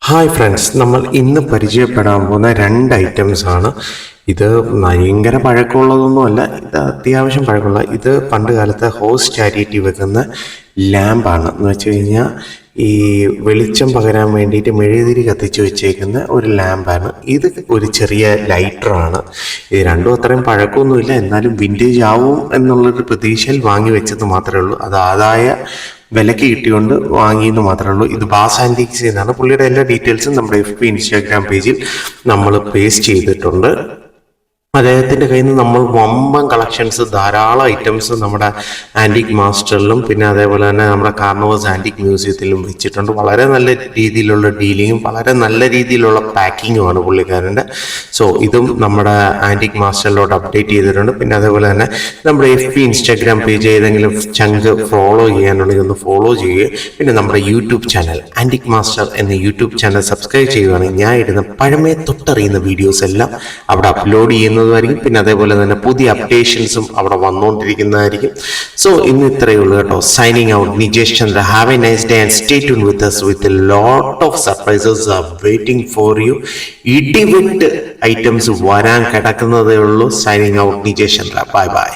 Hi friends, നമ്മൾ ഇന്ന് പരിചയപ്പെടാൻ പോകുന്ന രണ്ട് ഐറ്റംസ് ആണ്. ഇത് ഭയങ്കര പഴക്കമുള്ളതൊന്നുമല്ല, ഇത് അത്യാവശ്യം പഴക്കമുള്ള. ഇത് പണ്ട് കാലത്ത് ഹോസ് ചാരിറ്റി വെക്കുന്ന ലാമ്പാണ്. എന്ന് വെച്ച് കഴിഞ്ഞാൽ ഈ വെളിച്ചം പകരാൻ വേണ്ടിയിട്ട് മെഴുകുതിരി കത്തിച്ച് വെച്ചേക്കുന്ന ഒരു ലാമ്പാണ്. ഇത് ഒരു ചെറിയ ലൈറ്ററാണ്. ഇത് രണ്ടും അത്രയും പഴക്കമൊന്നുമില്ല, എന്നാലും വിൻറ്റേജ് ആവും എന്നുള്ളൊരു പ്രതീക്ഷയിൽ വാങ്ങി വെച്ചത് മാത്രമേ ഉള്ളൂ. അത് ആദായ വിലക്ക് കിട്ടിക്കൊണ്ട് വാങ്ങിയെന്ന് മാത്രമേ ഉള്ളൂ. ഇത് ബാസ് ആൻറ്റിക്സ് എന്നാണ്. പുള്ളിയുടെ എല്ലാ ഡീറ്റെയിൽസും നമ്മുടെ FB ഇൻസ്റ്റാഗ്രാം പേജിൽ നമ്മൾ പേസ്റ്റ് ചെയ്തിട്ടുണ്ട്. അദ്ദേഹത്തിൻ്റെ കയ്യിൽ നിന്ന് നമ്മൾ വമ്പൻ കളക്ഷൻസ്, ധാരാളം ഐറ്റംസ് നമ്മുടെ ആൻറ്റിക് മാസ്റ്ററിലും പിന്നെ അതേപോലെ തന്നെ നമ്മുടെ കാർണോവേഴ്സ് ആൻറ്റിക് മ്യൂസിയത്തിലും വെച്ചിട്ടുണ്ട്. വളരെ നല്ല രീതിയിലുള്ള ഡീലിങ്ങും വളരെ നല്ല രീതിയിലുള്ള പാക്കിങ്ങുമാണ് പുള്ളിക്കാരൻ്റെ. സോ ഇതും നമ്മുടെ ആൻറ്റിക് മാസ്റ്ററിലോട്ട് അപ്ഡേറ്റ് ചെയ്തിട്ടുണ്ട്. പിന്നെ അതേപോലെ തന്നെ നമ്മുടെ FB ഇൻസ്റ്റാഗ്രാം പേജ് ഏതെങ്കിലും ചങ്ക് ഫോളോ ചെയ്യാനുണ്ടെങ്കിൽ ഒന്ന് ഫോളോ ചെയ്യുക. പിന്നെ നമ്മുടെ യൂട്യൂബ് ചാനൽ ആൻറ്റിക് മാസ്റ്റർ എന്ന യൂട്യൂബ് ചാനൽ സബ്സ്ക്രൈബ് ചെയ്യുകയാണെങ്കിൽ ഞാൻ ഇടുന്ന പഴമയെ തൊട്ടറിയുന്ന വീഡിയോസ് എല്ലാം അവിടെ അപ്ലോഡ് ചെയ്യുന്നത്. പിന്നെ അതേപോലെ തന്നെ പുതിയ അപ്ഡേഷൻസും അവിടെ വന്നുകൊണ്ടിരിക്കുന്നതായിരിക്കും. സോ ഇന്ന് ഇത്രയേ ഉള്ളൂ കേട്ടോ. Signing out, Nijesh Chandra. Have A nice day and stay tune with us with a lot of surprises are waiting for you. ഇടിവിട്ട് ഐറ്റംസ് വരാൻ കിടക്കുന്നതേ ഉള്ളൂ. Signing out, Nijesh Chandra. Bye by.